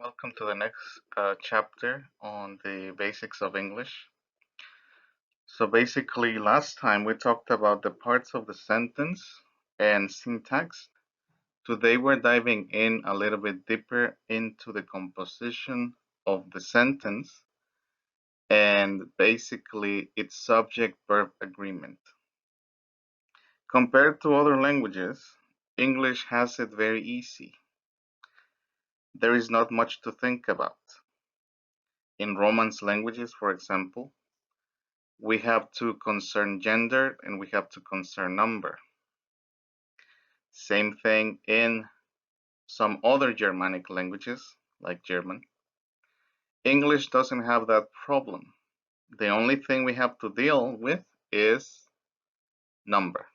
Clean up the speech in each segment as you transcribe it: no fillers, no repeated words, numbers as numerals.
Welcome to the next chapter on the basics of English. So basically, last time we talked about the parts of the sentence and syntax. Today we're diving in a little bit deeper into the composition of the sentence and basically its subject-verb agreement. Compared to other languages, English has it very easy. There is not much to think about. In Romance languages, for example, we have to concern gender and we have to concern number. Same thing in some other Germanic languages, like German. English doesn't have that problem. The only thing we have to deal with is number,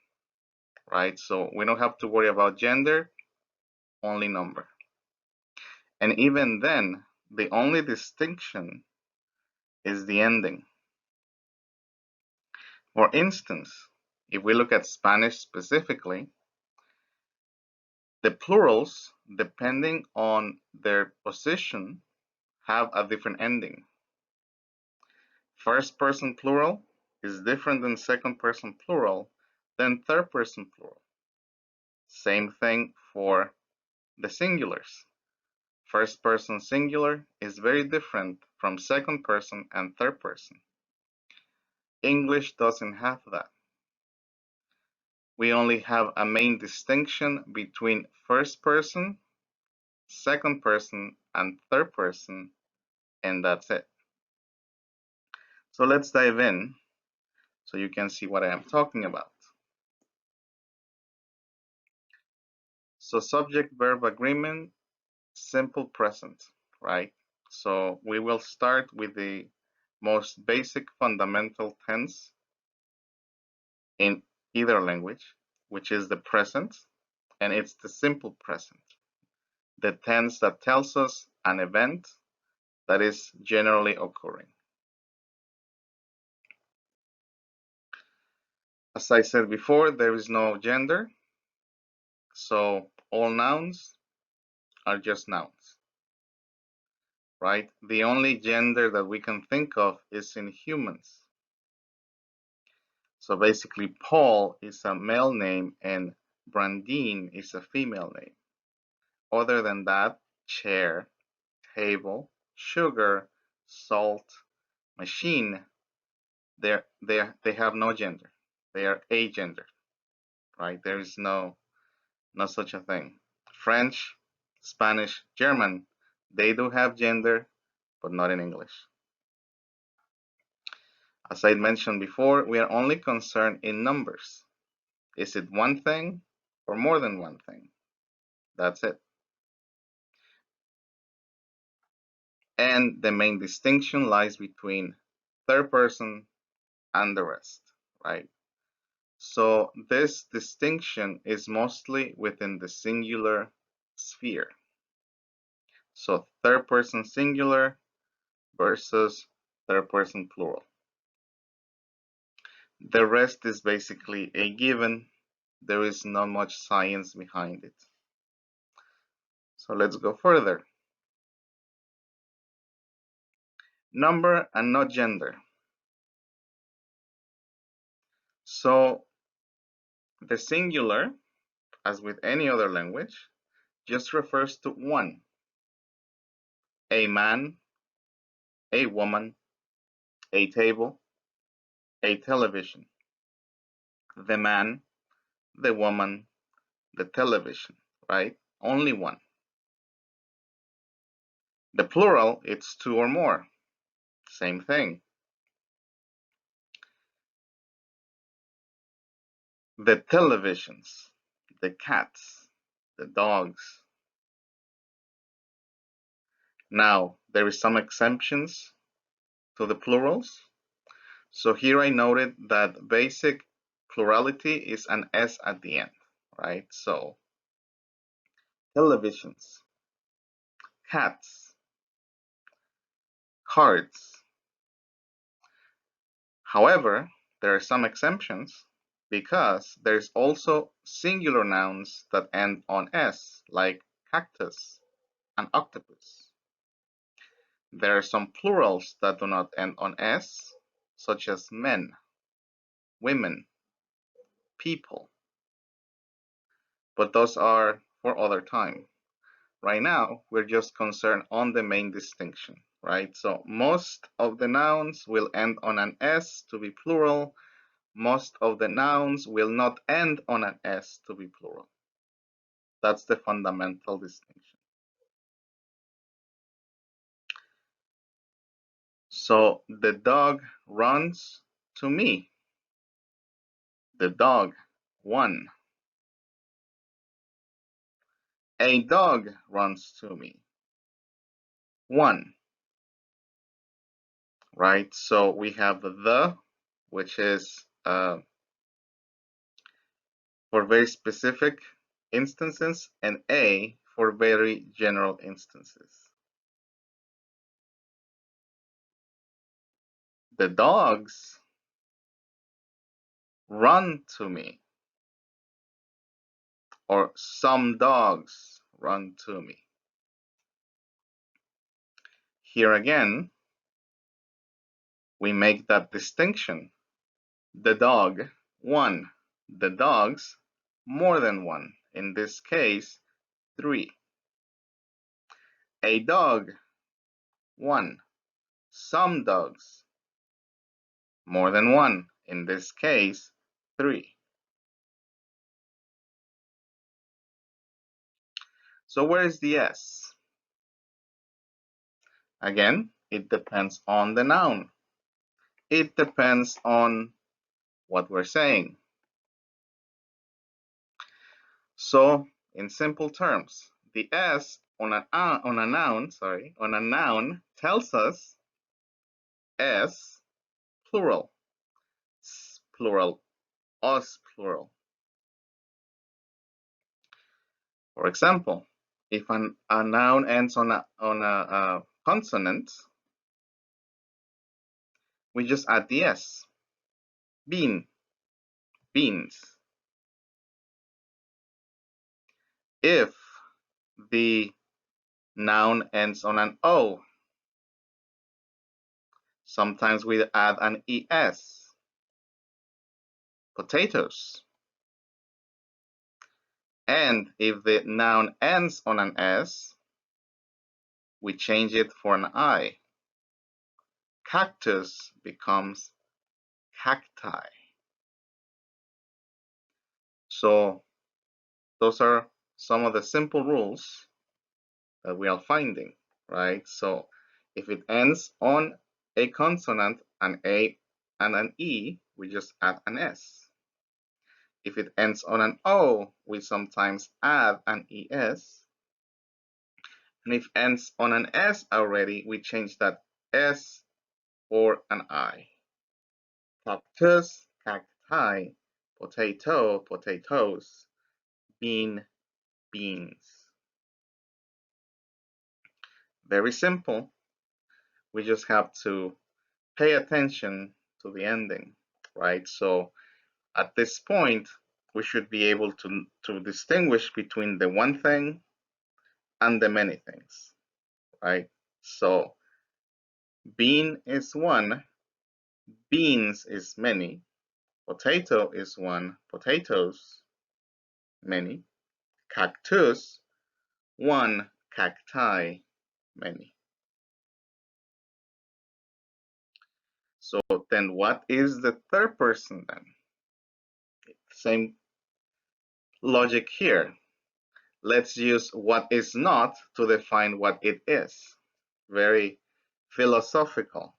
right? So we don't have to worry about gender, only number. And even then, the only distinction is the ending. For instance, if we look at Spanish specifically, the plurals, depending on their position, have a different ending. First person plural is different than second person plural than third person plural. Same thing for the singulars. First person singular is very different from second person and third person. English doesn't have that. We only have a main distinction between first person, second person, and third person, and that's it. So let's dive in so you can see what I am talking about. So subject-verb agreement, simple present, right? So we will start with the most basic fundamental tense in either language, which is the present, and it's the simple present, the tense that tells us an event that is generally occurring. As I said before, there is no gender, so all nouns are just nouns, right? The only gender that we can think of is in humans. So basically, Paul is a male name and Brandine is a female name. Other than that, chair, table, sugar, salt, machine, they have no gender. They are agender, right? There is no such a thing. French, Spanish, German, they do have gender, but not in English. As I mentioned before, we are only concerned in numbers. Is it one thing or more than one thing? That's it. And the main distinction lies between third person and the rest, right? So this distinction is mostly within the singular sphere. So third person singular versus third person plural. The rest is basically a given. There is not much science behind it. So let's go further. Number and not gender. So the singular, as with any other language, just refers to one. A man, a woman, a table, a television. The man, the woman, the television, right? Only one. The plural, it's two or more. Same thing. The televisions, the cats, the dogs. Now, there is some exemptions to the plurals. So here I noted that basic plurality is an S at the end, right? So televisions, cats, cards. However, there are some exemptions because there's also singular nouns that end on S, like cactus and octopus. There are some plurals that do not end on s, such as men, women, people. But those are for other time. Right now, we're just concerned on the main distinction, right? So most of the nouns will end on an s to be plural. Most of the nouns will not end on an s to be plural. That's the fundamental distinction. So the dog runs to me. The dog won. A dog runs to me. One. Right? So we have the, which is for very specific instances, and a for very general instances. The dogs run to me, or some dogs run to me. Here again, we make that distinction. The dog, one. The dogs, more than one. In this case, three. A dog, one. Some dogs, more than one. In this case, three. So where is the S? Again, it depends on the noun. It depends on what we're saying. So, in simple terms, the S on a noun tells us S plural, S plural, us plural. For example, if a noun ends on a consonant, we just add the S. Bean, beans. If the noun ends on an O, sometimes we add an ES. Potatoes. And if the noun ends on an S, we change it for an I. Cactus becomes cacti. So those are some of the simple rules that we are finding, right? So if it ends on a consonant, an A and an E, we just add an S. If it ends on an O, we sometimes add an ES. And if it ends on an S already, we change that S for an I. Cactus, cacti, potato, potatoes, bean, beans. Very simple. We just have to pay attention to the ending, right? So at this point, we should be able to distinguish between the one thing and the many things, right? So bean is one, beans is many, potato is one, potatoes, many, cactus, one, cacti, many. So then what is the third person then? Same logic here. Let's use what is not to define what it is. Very philosophical.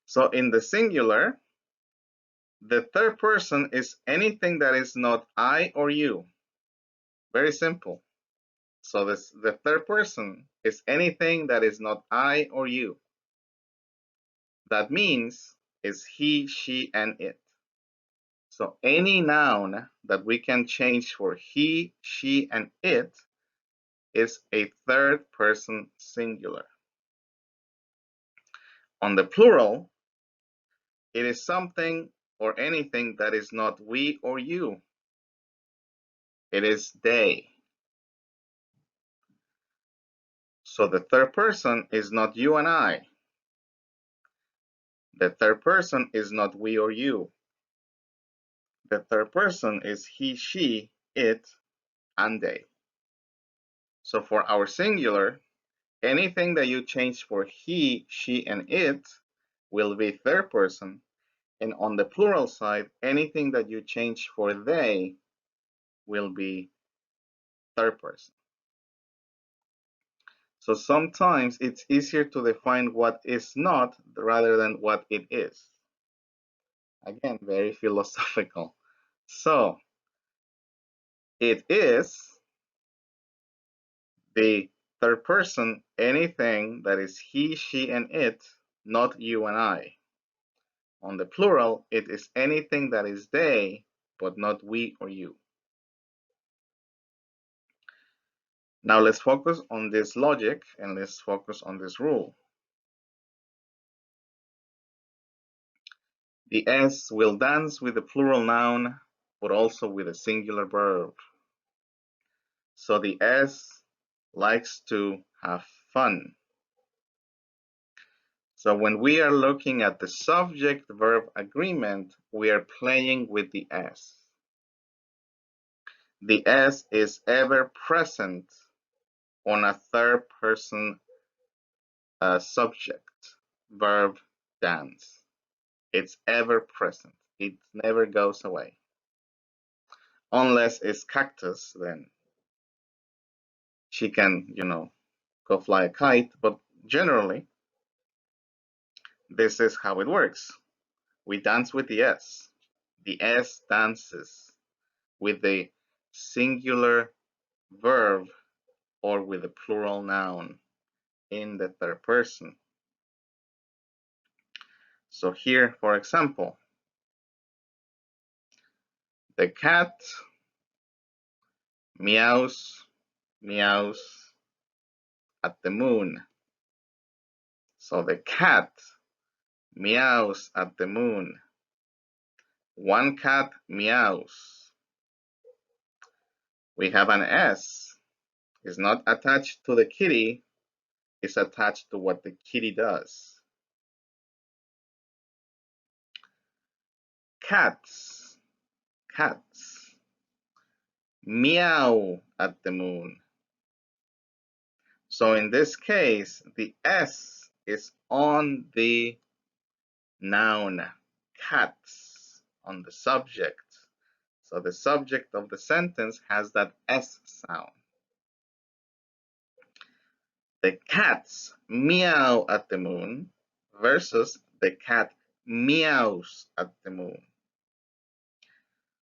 So in the singular, the third person is anything that is not I or you. Very simple. So the third person is anything that is not I or you. That means is he, she, and it. So any noun that we can change for he, she, and it is a third person singular. On the plural, it is something or anything that is not we or you. It is they. So the third person is not you and I. The third person is not we or you. The third person is he, she, it, and they. So for our singular, anything that you change for he, she, and it will be third person. And on the plural side, anything that you change for they will be third person. So sometimes it's easier to define what is not rather than what it is. Again, very philosophical. So it is the third person, anything that is he, she, and it, not you and I. On the plural, it is anything that is they, but not we or you. Now let's focus on this logic and let's focus on this rule. The S will dance with the plural noun, but also with a singular verb. So the S likes to have fun. So when we are looking at the subject-verb agreement, we are playing with the S. The S is ever present on a third-person subject, verb, dance. It's ever present. It never goes away. Unless it's cactus, then she can, go fly a kite. But generally, this is how it works. We dance with the S. The S dances with the singular verb or with the plural noun in the third person. So here, for example, the cat meows, meows at the moon. So the cat meows at the moon. One cat meows. We have an S. It's not attached to the kitty, it's attached to what the kitty does. Cats, cats, meow at the moon. So in this case, the S is on the noun, cats, on the subject. So the subject of the sentence has that S sound. The cats meow at the moon versus the cat meows at the moon.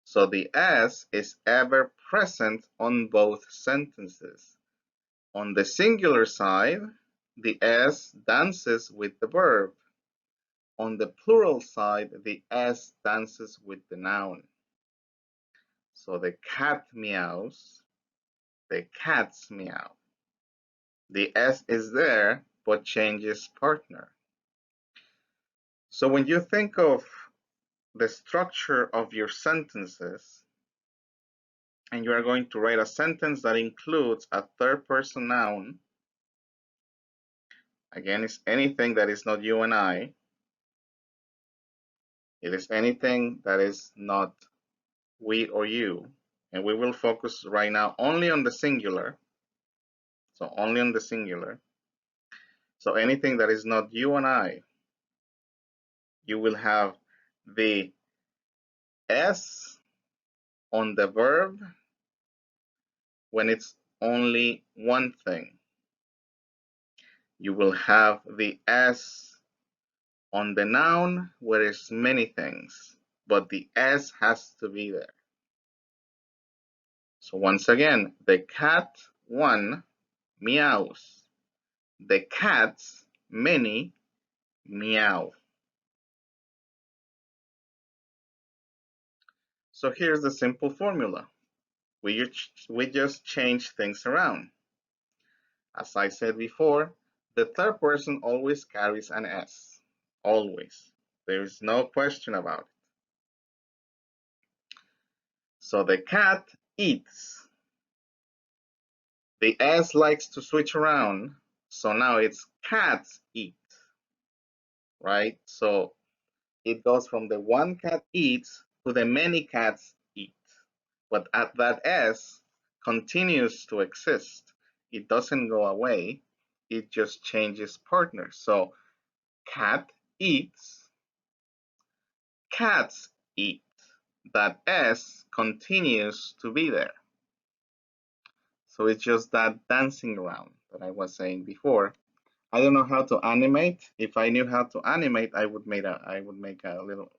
So the S is ever present on both sentences. On the singular side, the S dances with the verb. On the plural side, the S dances with the noun. So the cat meows, the cats meow. The S is there, but changes partner. So when you think of the structure of your sentences, and you are going to write a sentence that includes a third person noun, again, it's anything that is not you and I. It is anything that is not we or you. And we will focus right now only on the singular. So only on the singular. So anything that is not you and I, you will have the S on the verb when it's only one thing. You will have the S on the noun where it's many things, but the S has to be there. So once again, the cat one meows. The cats many meow. So here's the simple formula. We just change things around. As I said before, the third person always carries an S. Always. There is no question about it. So the cat eats. The S likes to switch around. So now it's cats eat, right? So it goes from the one cat eats to the many cats eat. But at that S continues to exist. It doesn't go away. It just changes partners. So cat eats, cats eat. That S continues to be there. So it's just that dancing around that I was saying before. I don't know how to animate. If I knew how to animate, I would make a little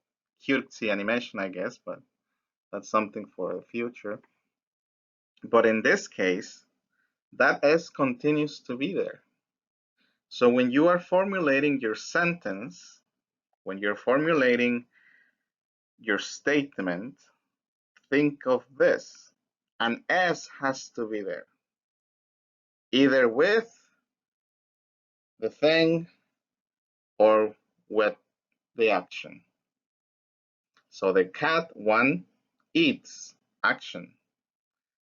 cutesy animation, I guess, but that's something for the future. But in this case, that S continues to be there. So when you are formulating your sentence, when you're formulating your statement, think of this. An S has to be there, either with the thing or with the action. So the cat, one, eats, action.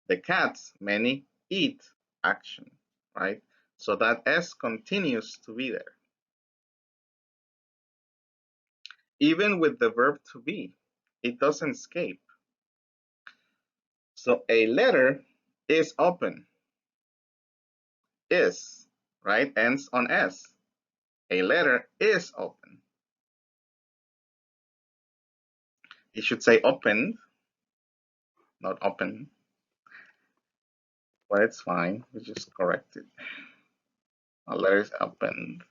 The cats, many, eat, action, right? So that S continues to be there. Even with the verb to be, it doesn't escape. So a letter is open, is, right? Ends on S. A letter is open. It should say opened, not open, but it's fine. We just correct it. A letter is opened.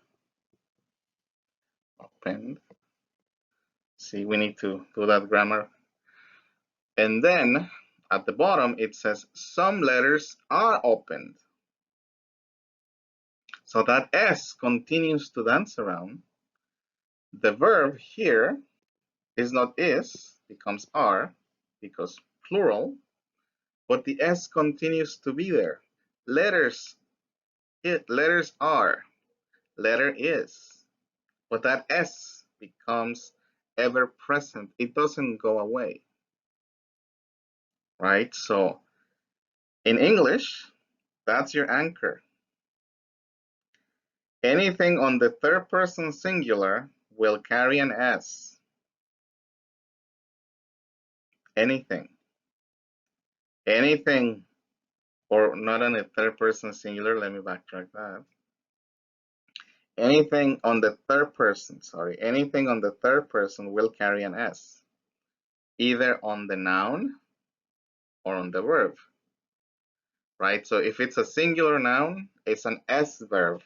Opened. See, we need to do that grammar. And then at the bottom, it says some letters are opened. So that S continues to dance around. The verb here is not is, becomes are, because plural, but the S continues to be there. Letters are, letter is, but that S becomes ever present. It doesn't go away, right? So in English, that's your anchor. Anything on the third person singular will carry an S. Anything. Anything, or not on the third person singular, let me backtrack that. Anything on the third person, anything on the third person will carry an S, either on the noun or on the verb, right? So if it's a singular noun, it's an S verb.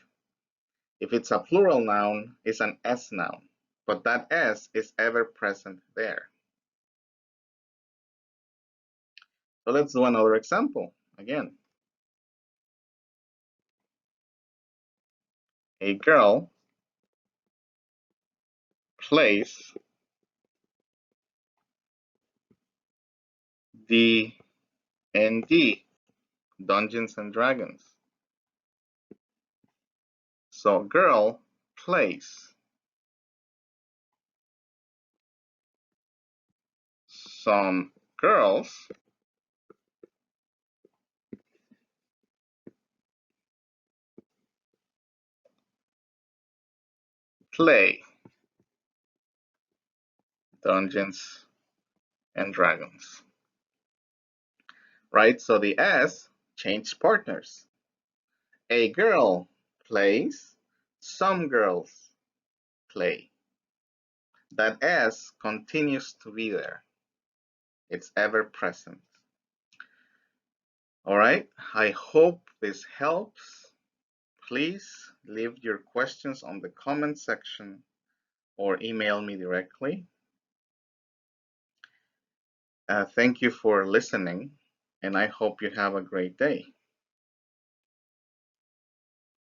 If it's a plural noun, it's an S noun. But that S is ever present there. So let's do another example again. A girl plays D&D, Dungeons and Dragons. So girl plays. Some girls play Dungeons and Dragons. Right? So the S changed partners. A girl plays, some girls play. That S continues to be there. It's ever present. All right, I hope this helps. Please leave your questions on the comment section or email me directly. Thank you for listening, and I hope you have a great day.